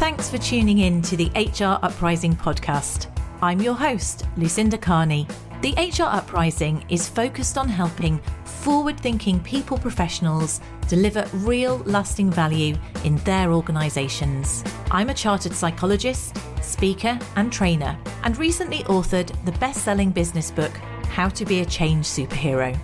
Thanks for tuning in to the HR Uprising podcast. I'm your host, Lucinda. The HR Uprising is focused on helping forward-thinking people professionals deliver real lasting value in their organisations. I'm a chartered psychologist, speaker and trainer, and recently authored the best-selling business book, How to Be a Change Superhero.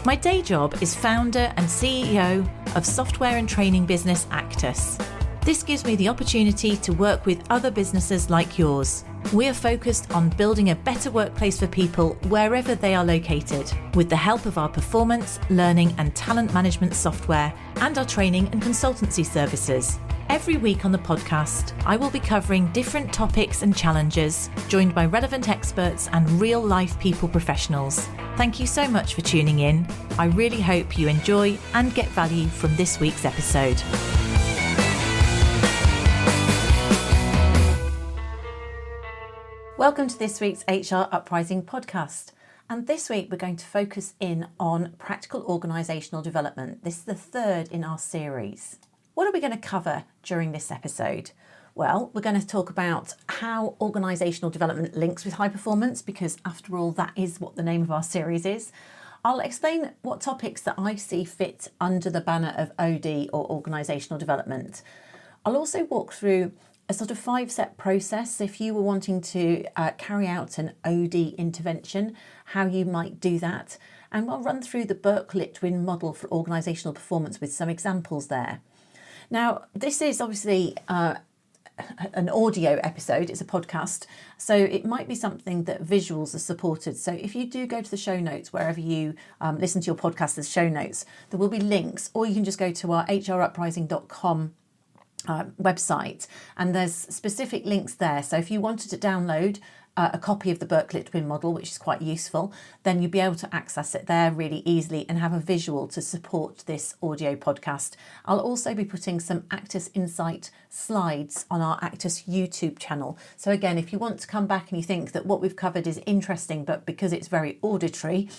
My day job is founder and CEO of software and training business Actus. This gives me the opportunity to work with other businesses like yours. We are focused on building a better workplace for people wherever they are located, with the help of our performance, learning and talent management software and our training and consultancy services. Every week on the podcast, I will be covering different topics and challenges, joined by relevant experts and real-life people professionals. Thank you so much for tuning in. I really hope you enjoy and get value from this week's episode. Welcome to this week's HR Uprising podcast. And this week we're going to focus in on practical organisational development. This is the third in our series. What are we going to cover during this episode? Well, we're going to talk about how organisational development links with high performance, because after all, that is what the name of our series is. I'll explain what topics that I see fit under the banner of OD or organisational development. I'll also walk through a sort of 5-step process if you were wanting to carry out an OD intervention, how you might do that. And we'll run through the Burke-Litwin model for organisational performance with some examples there. Now, this is obviously an audio episode, it's a podcast, so it might be something that visuals are supported. So if you do go to the show notes, wherever you listen to your podcast, there's show notes, there will be links, or you can just go to our hruprising.com website, and there's specific links there. So if you wanted to download a copy of the Burke-Litwin model, which is quite useful, then you'll be able to access it there really easily and have a visual to support this audio podcast. I'll also be putting some Actus Insight slides on our Actus YouTube channel. So again, if you want to come back and you think that what we've covered is interesting, but because it's very auditory,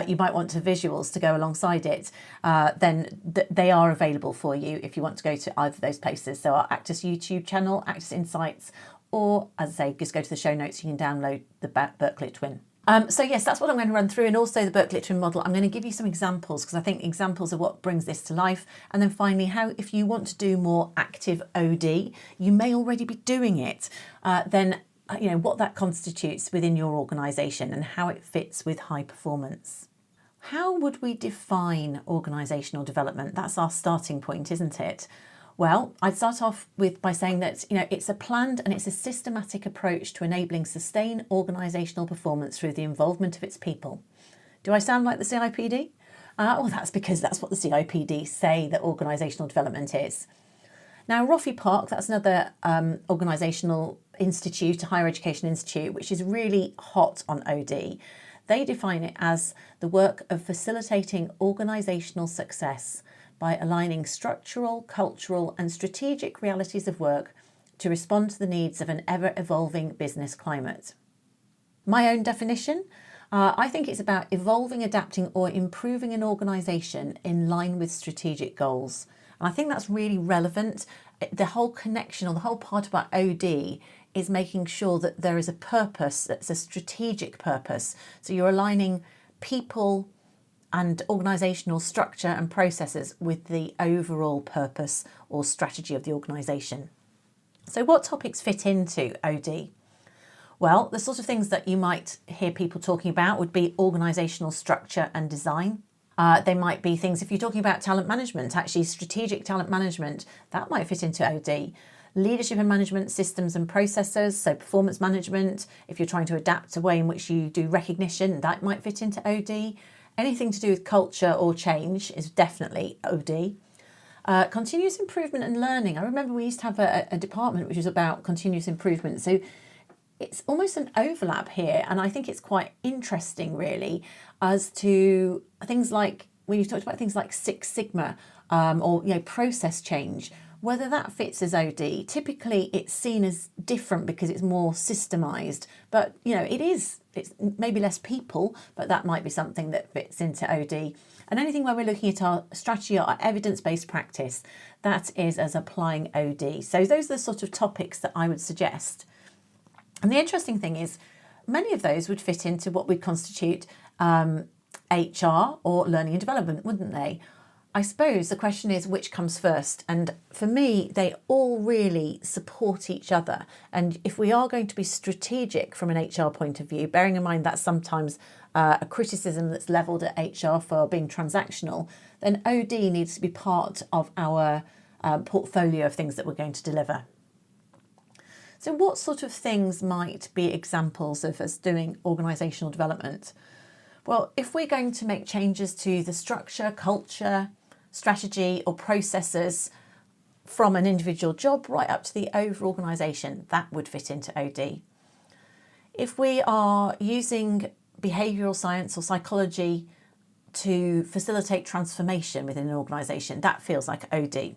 you might want to visuals to go alongside it, then they are available for you if you want to go to either of those places. So our Actus YouTube channel, Actus Insights, or, as I say, just go to the show notes, you can download the Burke-Litwin. So yes, that's what I'm going to run through, and also the Burke-Litwin model. I'm going to give you some examples, because I think examples are what brings this to life. And then finally, how if you want to do more active OD, you may already be doing it, then what that constitutes within your organisation and how it fits with high performance. How would we define organisational development? That's our starting point, isn't it? Well, I'd start off by saying that, it's a planned and it's a systematic approach to enabling sustained organisational performance through the involvement of its people. Do I sound like the CIPD? Well, that's because that's what the CIPD say that organisational development is. Now, Roffey Park, that's another organisational institute, a higher education institute, which is really hot on OD. They define it as the work of facilitating organisational success by aligning structural, cultural and strategic realities of work to respond to the needs of an ever-evolving business climate. My own definition, I think it's about evolving, adapting or improving an organisation in line with strategic goals. And I think that's really relevant. The whole connection, or the whole part about OD, is making sure that there is a purpose, that's a strategic purpose. So you're aligning people and organisational structure and processes with the overall purpose or strategy of the organisation. So what topics fit into OD? Well, the sort of things that you might hear people talking about would be organisational structure and design. They might be things, if you're talking about talent management, actually strategic talent management, that might fit into OD. Leadership and management systems and processes, so performance management. If you're trying to adapt a way in which you do recognition, that might fit into OD. Anything to do with culture or change is definitely OD. Continuous improvement and learning. I remember we used to have a department which was about continuous improvement. So it's almost an overlap here. And I think it's quite interesting, really, as to things like, when you talked about things like Six Sigma or process change, whether that fits as OD. Typically, it's seen as different because it's more systemised. But, it's maybe less people, but that might be something that fits into OD. And anything where we're looking at our strategy or our evidence-based practice, that is as applying OD. So those are the sort of topics that I would suggest. And the interesting thing is, many of those would fit into what we constitute HR or learning and development, wouldn't they? I suppose the question is which comes first, and for me they all really support each other. And if we are going to be strategic from an HR point of view, bearing in mind that's sometimes a criticism that's levelled at HR for being transactional, then OD needs to be part of our portfolio of things that we're going to deliver. So what sort of things might be examples of us doing organisational development? Well, if we're going to make changes to the structure, culture, strategy or processes from an individual job right up to the overall organisation, that would fit into OD. If we are using behavioural science or psychology to facilitate transformation within an organisation, that feels like OD.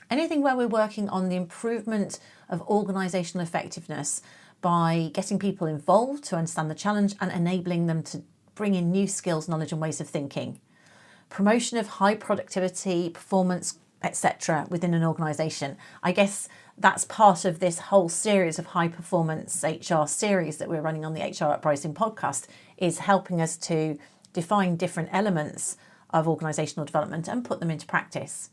Anything where we're working on the improvement of organisational effectiveness by getting people involved to understand the challenge and enabling them to bring in new skills, knowledge and ways of thinking. Promotion of high productivity, performance, etc. within an organisation. I guess that's part of this whole series of high performance HR series that we're running on the HR Uprising podcast, is helping us to define different elements of organisational development and put them into practice.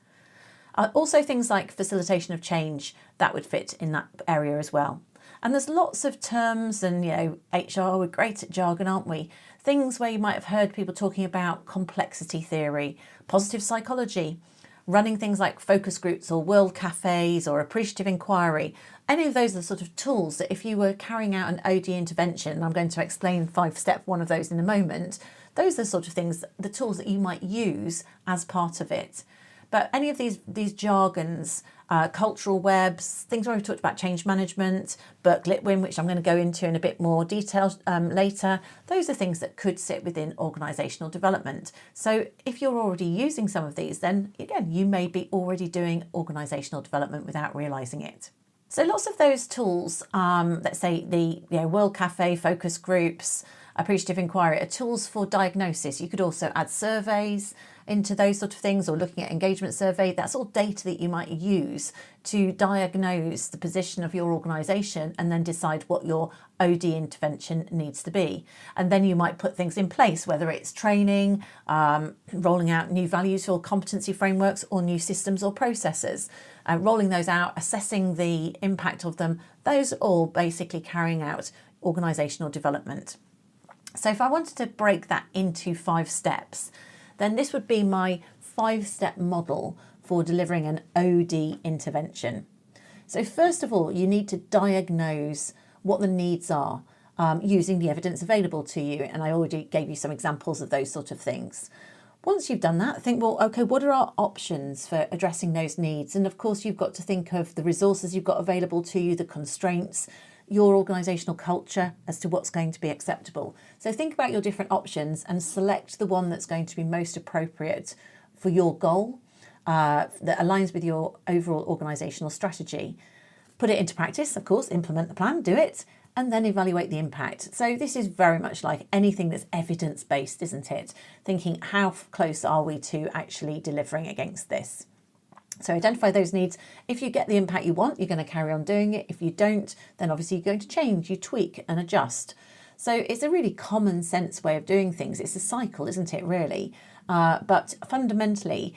Also things like facilitation of change, that would fit in that area as well. And there's lots of terms and, HR, we're great at jargon, aren't we? Things where you might have heard people talking about complexity theory, positive psychology, running things like focus groups or world cafes or appreciative inquiry. Any of those are the sort of tools that if you were carrying out an OD intervention, and I'm going to explain 5-step one of those in a moment, those are the sort of things, the tools that you might use as part of it. But any of these jargons, cultural webs, things where we've talked about change management, Burke-Litwin, which I'm going to go into in a bit more detail later, those are things that could sit within organisational development. So if you're already using some of these, then again, you may be already doing organisational development without realising it. So lots of those tools, let's say the World Cafe, focus groups, appreciative inquiry, are tools for diagnosis. You could also add surveys into those sort of things, or looking at engagement survey. That's all data that you might use to diagnose the position of your organisation and then decide what your OD intervention needs to be. And then you might put things in place, whether it's training, rolling out new values or competency frameworks, or new systems or processes, rolling those out, assessing the impact of them. Those are all basically carrying out organisational development. So if I wanted to break that into 5 steps, then this would be my 5-step model for delivering an OD intervention. So first of all, you need to diagnose what the needs are using the evidence available to you. And I already gave you some examples of those sort of things. Once you've done that, think, well, okay, what are our options for addressing those needs? And of course, you've got to think of the resources you've got available to you, the constraints, your organisational culture as to what's going to be acceptable. So think about your different options and select the one that's going to be most appropriate for your goal, that aligns with your overall organisational strategy. Put it into practice, of course, implement the plan, do it, and then evaluate the impact. So this is very much like anything that's evidence-based, isn't it? Thinking, how close are we to actually delivering against this? So identify those needs. If you get the impact you want, you're going to carry on doing it. If you don't, then obviously you're going to change, you tweak and adjust. So it's a really common sense way of doing things. It's a cycle, isn't it, really? But fundamentally,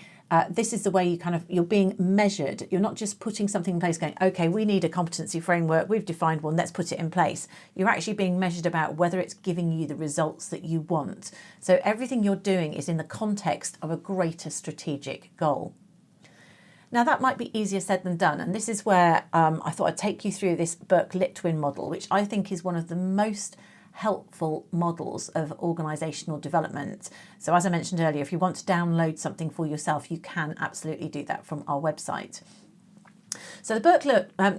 this is the way you're being measured. You're not just putting something in place going, okay, we need a competency framework. We've defined one, let's put it in place. You're actually being measured about whether it's giving you the results that you want. So everything you're doing is in the context of a greater strategic goal. Now that might be easier said than done, and this is where I thought I'd take you through this Burke-Litwin model, which I think is one of the most helpful models of organisational development. So as I mentioned earlier, if you want to download something for yourself, you can absolutely do that from our website. So the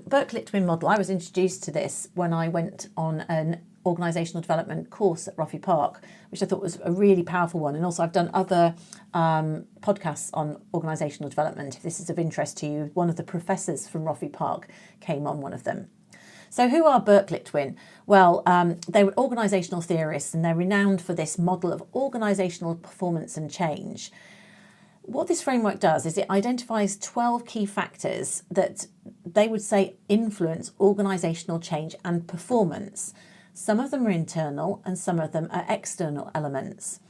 Burke-Litwin model, I was introduced to this when I went on an organisational development course at Roffey Park, which I thought was a really powerful one. And also I've done other podcasts on organisational development. If this is of interest to you, one of the professors from Roffey Park came on one of them. So who are Berkeley Twin? Well, they were organisational theorists, and they're renowned for this model of organisational performance and change. What this framework does is it identifies 12 key factors that they would say influence organisational change and performance. Some of them are internal and some of them are external elements.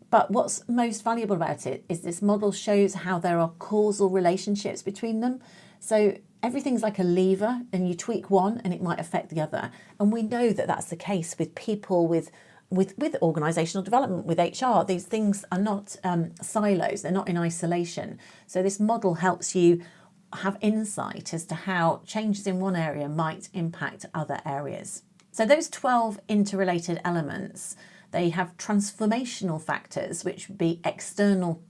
But what's most valuable about it is this model shows how there are causal relationships between them. So everything's like a lever, and you tweak one and it might affect the other. And we know that that's the case with people with organisational development, with HR. These things are not silos, they're not in isolation. So this model helps you have insight as to how changes in one area might impact other areas. So those 12 interrelated elements, they have transformational factors, which would be external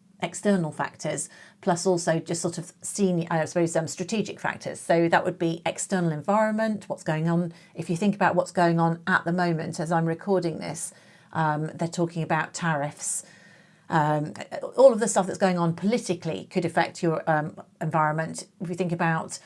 factors, plus also just sort of strategic factors. So that would be external environment, what's going on. If you think about what's going on at the moment, as I'm recording this, they're talking about tariffs. All of the stuff that's going on politically could affect your environment. If you think about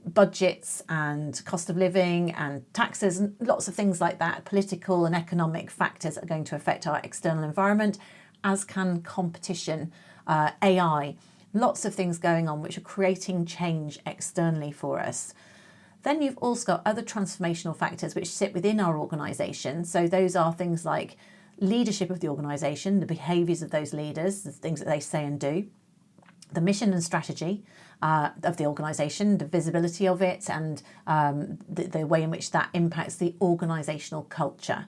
budgets and cost of living and taxes and lots of things like that, political and economic factors are going to affect our external environment, as can competition, AI, lots of things going on which are creating change externally for us. Then you've also got other transformational factors which sit within our organisation. So those are things like leadership of the organisation, the behaviours of those leaders, the things that they say and do, the mission and strategy of the organisation, the visibility of it, and the way in which that impacts the organisational culture.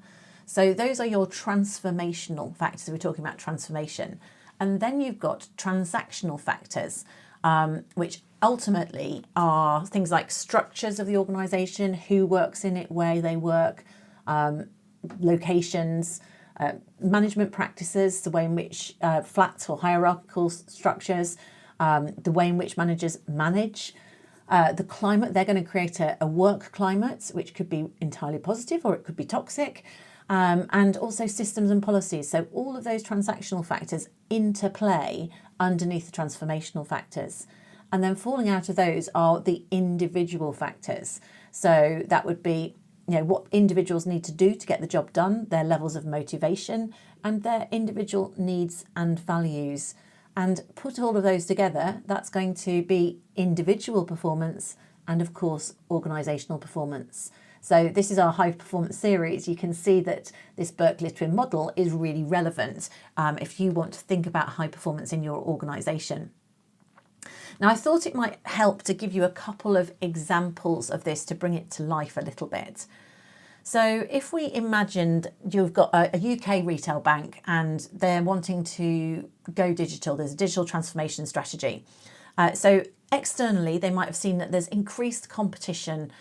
So those are your transformational factors. We're talking about transformation. And then you've got transactional factors, which ultimately are things like structures of the organisation, who works in it, where they work, locations, management practices, the way in which flat or hierarchical structures, the way in which managers manage, the climate. They're going to create a work climate, which could be entirely positive or it could be toxic. And also systems and policies. So all of those transactional factors interplay underneath the transformational factors. And then falling out of those are the individual factors. So that would be, what individuals need to do to get the job done, their levels of motivation, and their individual needs and values. And put all of those together, that's going to be individual performance and, of course, organisational performance. So this is our high performance series. You can see that this Berkeley Twin model is really relevant if you want to think about high performance in your organisation. Now, I thought it might help to give you a couple of examples of this to bring it to life a little bit. So if we imagined you've got a UK retail bank and they're wanting to go digital, there's a digital transformation strategy. So externally, they might have seen that there's increased competition.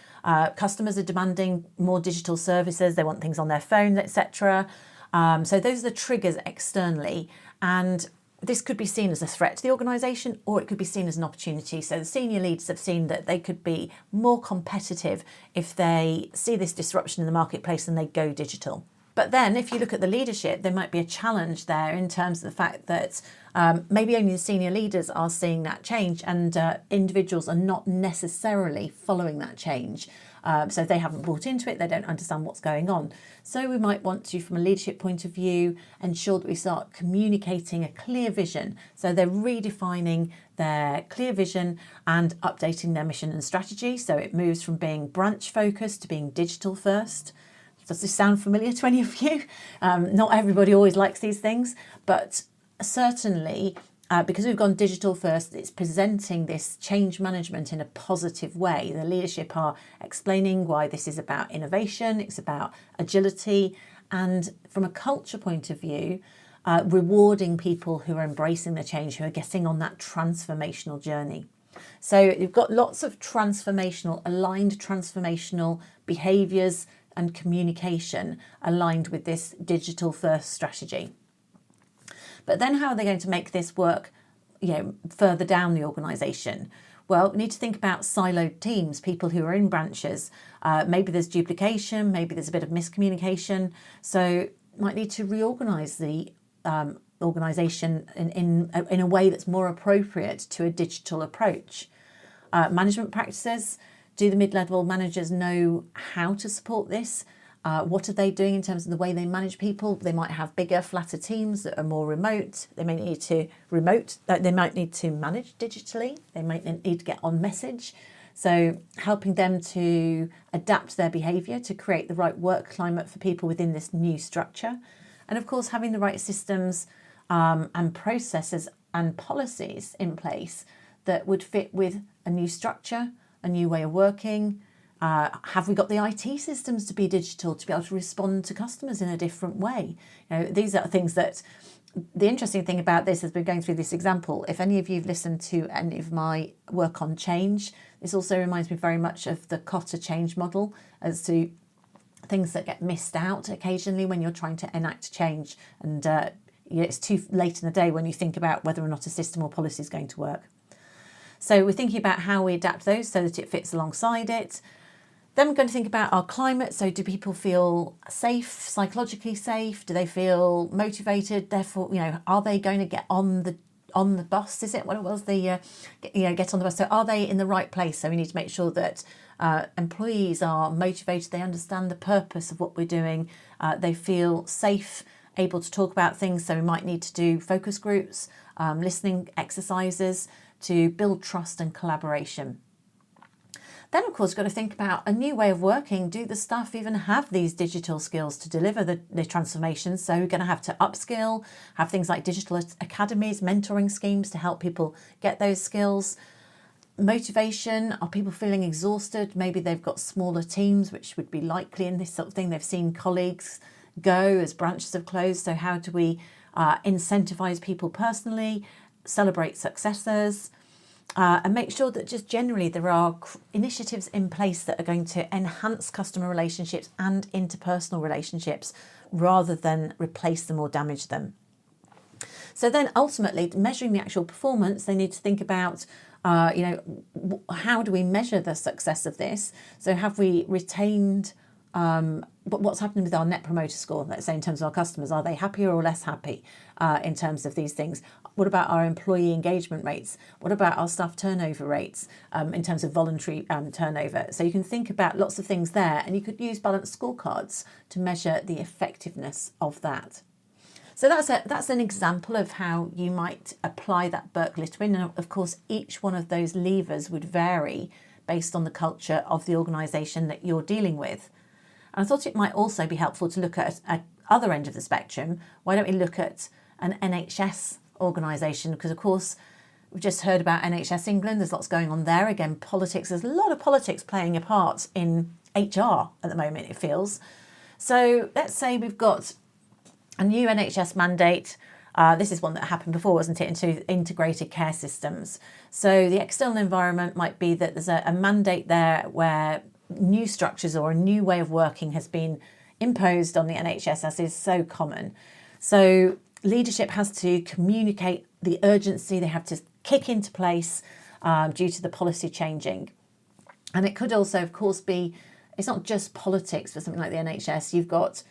Customers are demanding more digital services. They want things on their phone, etc. So those are the triggers externally. And this could be seen as a threat to the organisation, or it could be seen as an opportunity. So the senior leaders have seen that they could be more competitive if they see this disruption in the marketplace and they go digital. But then if you look at the leadership, there might be a challenge there in terms of the fact that maybe only the senior leaders are seeing that change, and individuals are not necessarily following that change. So they haven't bought into it, they don't understand what's going on. So we might want to, from a leadership point of view, ensure that we start communicating a clear vision. So they're redefining their clear vision and updating their mission and strategy. So it moves from being branch focused to being digital first. Does this sound familiar to any of you? Not everybody always likes these things, but certainly because we've gone digital first, it's presenting this change management in a positive way. The leadership are explaining why this is about innovation, it's about agility, and from a culture point of view, rewarding people who are embracing the change, who are getting on that transformational journey. So you've got lots of aligned transformational behaviours and communication aligned with this digital first strategy. But then how are they going to make this work, further down the organisation? Well, we need to think about siloed teams, people who are in branches. Maybe there's duplication, maybe there's a bit of miscommunication. So might need to reorganise the organisation in a way that's more appropriate to a digital approach. Management practices, Do the mid-level managers know how to support this? What are they doing in terms of the way they manage people? They might have bigger, flatter teams that are more remote. They may need to manage digitally. They might need to get on message. So helping them to adapt their behaviour to create the right work climate for people within this new structure. And of course, having the right systems and processes and policies in place that would fit with a new structure, a new way of working. Have we got the IT systems to be digital, to be able to respond to customers in a different way? These are things that, the interesting thing about this has been going through this example. If any of you have listened to any of my work on change, this also reminds me very much of the Cotter change model as to things that get missed out occasionally when you're trying to enact change. And it's too late in the day when you think about whether or not a system or policy is going to work. So we're thinking about how we adapt those so that it fits alongside it. Then we're going to think about our climate. So do people feel safe, psychologically safe? Do they feel motivated? Therefore, are they going to get on the bus? Is it what it was? Get on the bus. So are they in the right place? So we need to make sure that employees are motivated. They understand the purpose of what we're doing. They feel safe, able to talk about things. So we might need to do focus groups, listening exercises to build trust and collaboration. Then, of course, we've got to think about a new way of working. Do the staff even have these digital skills to deliver the transformations? So we're going to have to upskill, have things like digital academies, mentoring schemes to help people get those skills. Motivation, are people feeling exhausted? Maybe they've got smaller teams, which would be likely in this sort of thing. They've seen colleagues go as branches have closed. So how do we incentivise people personally, celebrate successes? And make sure that just generally there are initiatives in place that are going to enhance customer relationships and interpersonal relationships rather than replace them or damage them. So then ultimately, measuring the actual performance, they need to think about, how do we measure the success of this? So have we retained what's happening with our net promoter score, let's say in terms of our customers? Are they happier or less happy in terms of these things? What about our employee engagement rates? What about our staff turnover rates in terms of voluntary turnover? So you can think about lots of things there, and you could use balanced scorecards to measure the effectiveness of that. So that's an example of how you might apply that Burke-Litwin. And of course, each one of those levers would vary based on the culture of the organisation that you're dealing with. And I thought it might also be helpful to look at other end of the spectrum. Why don't we look at an NHS organisation? Because of course, we've just heard about NHS England. There's lots going on there. Again, politics. There's a lot of politics playing a part in HR at the moment, it feels. So let's say we've got a new NHS mandate. This is one that happened before, wasn't it, into integrated care systems. So the external environment might be that there's a mandate there where new structures or a new way of working has been imposed on the NHS, as is so common. So leadership has to communicate the urgency. They have to kick into place due to the policy changing. And it could also, of course, be, it's not just politics for something like the NHS. You've got,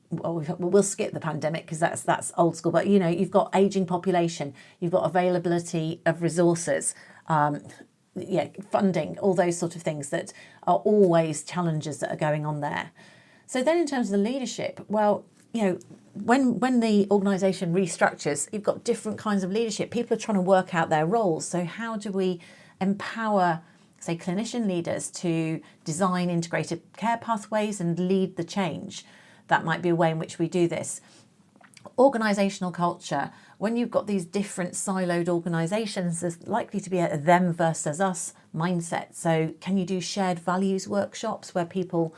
we'll skip the pandemic because that's old school, but you've got ageing population, you've got availability of resources, funding, all those sort of things that are always challenges that are going on there. So then in terms of the leadership, well, when the organisation restructures, you've got different kinds of leadership. People are trying to work out their roles. So how do we empower, say, clinician leaders to design integrated care pathways and lead the change? That might be a way in which we do this. Organisational culture. When you've got these different siloed organisations, there's likely to be a them versus us mindset. So can you do shared values workshops where people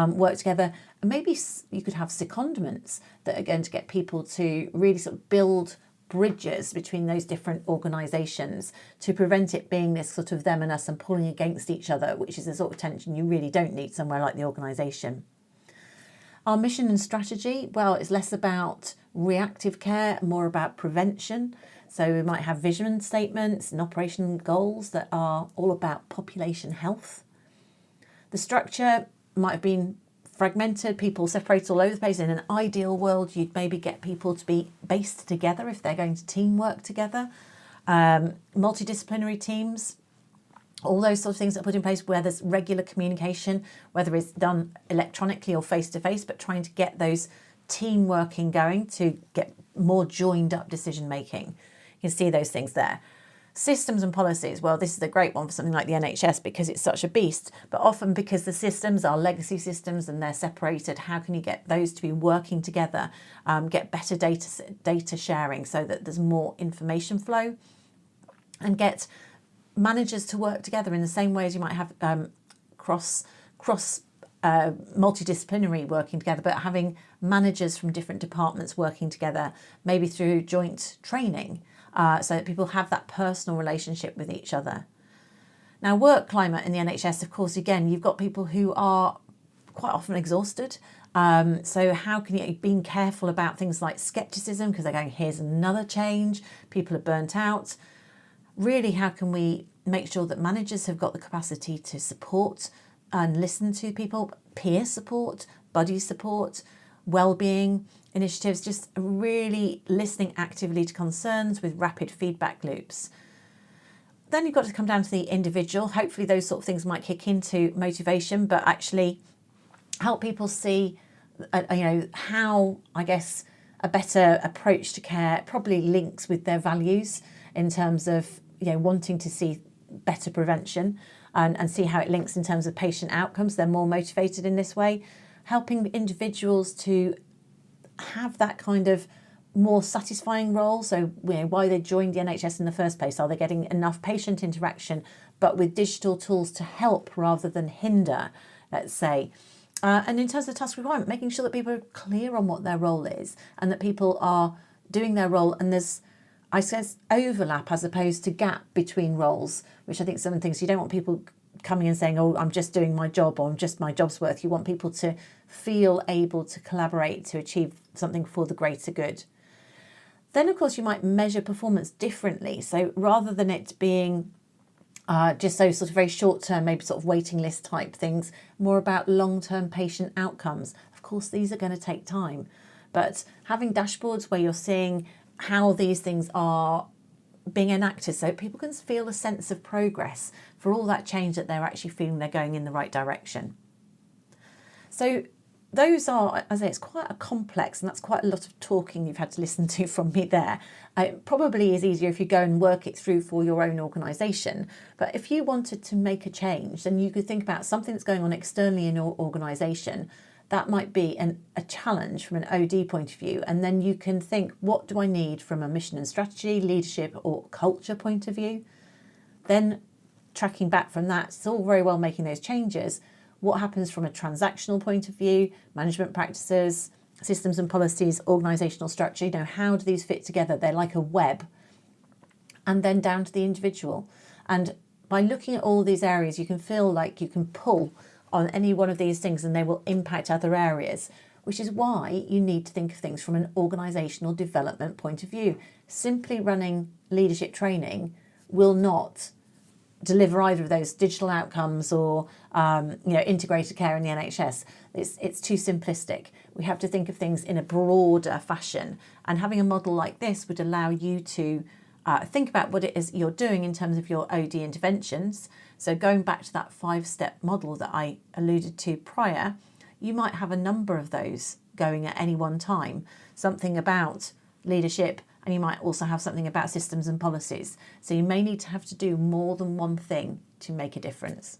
work together? And maybe you could have secondments that are going to get people to really sort of build bridges between those different organisations to prevent it being this sort of them and us and pulling against each other, which is the sort of tension you really don't need somewhere like the organisation. Our mission and strategy, well, it's less about reactive care, more about prevention. So we might have vision statements and operational goals that are all about population health. The structure might have been fragmented, people separated all over the place. In an ideal world, you'd maybe get people to be based together if they're going to teamwork together. Multidisciplinary teams, All those sort of things that are put in place where there's regular communication, whether it's done electronically or face-to-face, but trying to get those team working going to get more joined up decision making. You can see those things there. Systems and policies, well, this is a great one for something like the NHS because it's such a beast, but often because the systems are legacy systems and they're separated, how can you get those to be working together, get better data sharing so that there's more information flow, and get managers to work together in the same way as you might have cross multidisciplinary working together, but having managers from different departments working together, maybe through joint training, so that people have that personal relationship with each other. Now, work climate in the NHS, of course, again, you've got people who are quite often exhausted. So how can you be careful about things like scepticism, because they're going, here's another change, people are burnt out. Really, how can we make sure that managers have got the capacity to support and listen to people, peer support, buddy support, well-being initiatives, just really listening actively to concerns with rapid feedback loops. Then you've got to come down to the individual. Hopefully those sort of things might kick into motivation, but actually help people see, how, I guess, a better approach to care probably links with their values in terms of, wanting to see better prevention and see how it links in terms of patient outcomes. They're more motivated in this way, helping individuals to have that kind of more satisfying role. So why they joined the NHS in the first place. Are they getting enough patient interaction, but with digital tools to help rather than hinder, let's say. And in terms of task requirement, making sure that people are clear on what their role is and that people are doing their role, and there's, I guess, overlap as opposed to gap between roles, which I think some things you don't want people coming and saying, oh, I'm just doing my job, or I'm just my job's worth. You want people to feel able to collaborate to achieve something for the greater good. Then, of course, you might measure performance differently. So rather than it being just those sort of very short-term, maybe sort of waiting list type things, more about long-term patient outcomes. Of course, these are going to take time, but having dashboards where you're seeing how these things are being enacted so people can feel a sense of progress for all that change that they're actually feeling they're going in the right direction. So those are, as I say, it's quite a complex, and that's quite a lot of talking you've had to listen to from me there. It probably is easier if you go and work it through for your own organisation. But if you wanted to make a change, then you could think about something that's going on externally in your organisation. That might be a challenge from an OD point of view. And then you can think, what do I need from a mission and strategy, leadership or culture point of view? Then tracking back from that, it's all very well making those changes. What happens from a transactional point of view, management practices, systems and policies, organisational structure, how do these fit together? They're like a web. And then down to the individual. And by looking at all these areas, you can feel like you can pull on any one of these things and they will impact other areas, which is why you need to think of things from an organisational development point of view. Simply running leadership training will not deliver either of those digital outcomes or integrated care in the NHS. It's too simplistic. We have to think of things in a broader fashion, and having a model like this would allow you to think about what it is you're doing in terms of your OD interventions. So going back to that 5-step model that I alluded to prior, you might have a number of those going at any one time, something about leadership, and you might also have something about systems and policies. So you may need to have to do more than one thing to make a difference.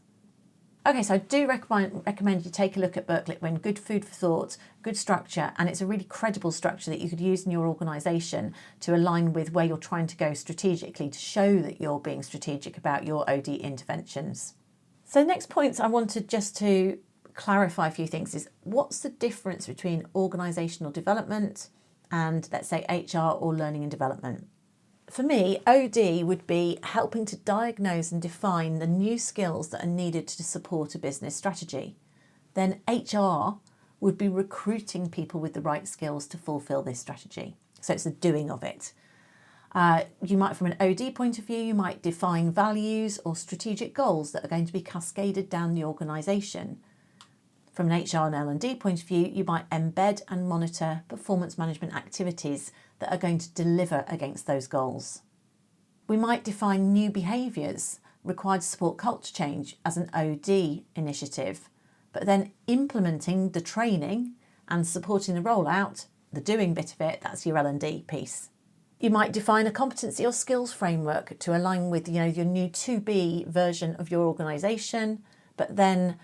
Okay, so I do recommend you take a look at Booklet Win. Good food for thought, good structure, and it's a really credible structure that you could use in your organisation to align with where you're trying to go strategically, to show that you're being strategic about your OD interventions. So next points I wanted just to clarify a few things is, what's the difference between organisational development and, let's say, HR or learning and development? For me, OD would be helping to diagnose and define the new skills that are needed to support a business strategy. Then HR would be recruiting people with the right skills to fulfil this strategy. So it's the doing of it. You might, from an OD point of view, you might define values or strategic goals that are going to be cascaded down the organisation. From an HR and L&D point of view, you might embed and monitor performance management activities that are going to deliver against those goals. We might define new behaviours required to support culture change as an OD initiative, but then implementing the training and supporting the rollout, the doing bit of it, that's your L&D piece. You might define a competency or skills framework to align with your new 2B version of your organisation, but then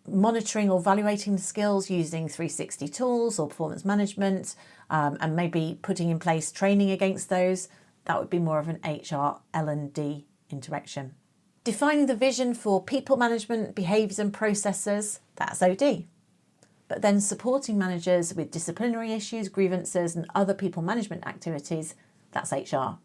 monitoring or evaluating the skills using 360 tools or performance management, and maybe putting in place training against those. That would be more of an HR L&D interaction. Defining the vision for people management, behaviours and processes, that's OD. But then supporting managers with disciplinary issues, grievances and other people management activities, that's HR.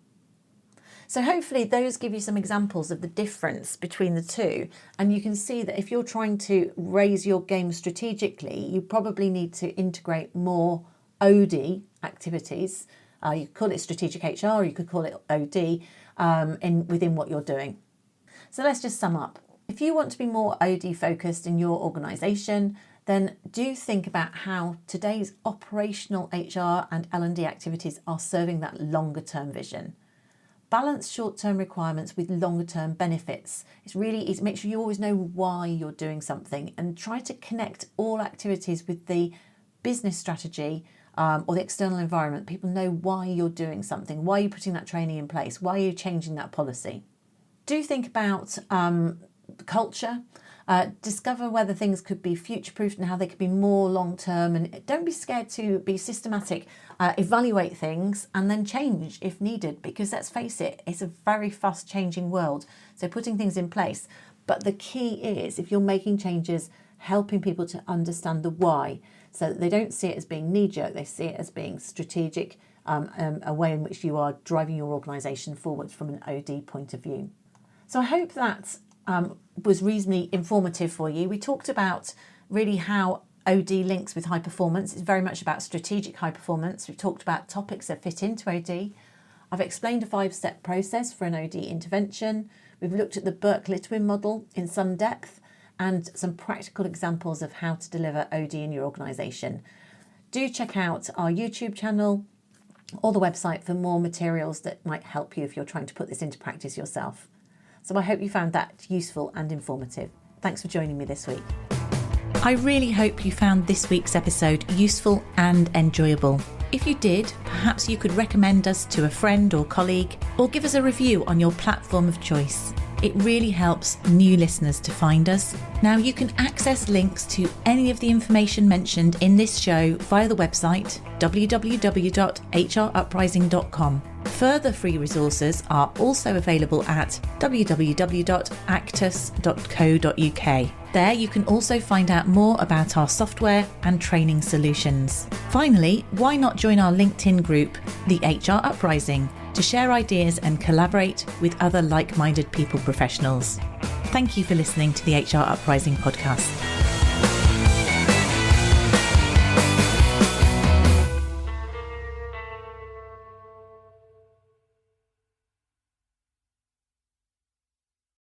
So hopefully those give you some examples of the difference between the two, and you can see that if you're trying to raise your game strategically, you probably need to integrate more OD activities. You could call it strategic HR, or you could call it OD within what you're doing. So let's just sum up. If you want to be more OD focused in your organisation, then do think about how today's operational HR and L&D activities are serving that longer term vision. Balance short-term requirements with longer-term benefits. It's really easy. Make sure you always know why you're doing something, and try to connect all activities with the business strategy or the external environment. People know why you're doing something, why you're putting that training in place, why you're changing that policy. Do think about culture. Discover whether things could be future-proofed and how they could be more long-term, and don't be scared to be systematic. Evaluate things and then change if needed, because let's face it, it's a very fast changing world. So putting things in place. But the key is, if you're making changes, helping people to understand the why, so that they don't see it as being knee-jerk, they see it as being strategic, a way in which you are driving your organisation forward from an OD point of view. So I hope that was reasonably informative for you. We talked about really how OD links with high performance. It's very much about strategic high performance. We've talked about topics that fit into OD. I've explained a 5-step process for an OD intervention. We've looked at the Burke-Litwin model in some depth and some practical examples of how to deliver OD in your organisation. Do check out our YouTube channel or the website for more materials that might help you if you're trying to put this into practice yourself. So I hope you found that useful and informative. Thanks for joining me this week. I really hope you found this week's episode useful and enjoyable. If you did, perhaps you could recommend us to a friend or colleague, or give us a review on your platform of choice. It really helps new listeners to find us. Now you can access links to any of the information mentioned in this show via the website www.hruprising.com. Further free resources are also available at www.actus.co.uk. There you can also find out more about our software and training solutions. Finally, why not join our LinkedIn group, the HR Uprising, to share ideas and collaborate with other like-minded people professionals. Thank you for listening to the HR Uprising podcast.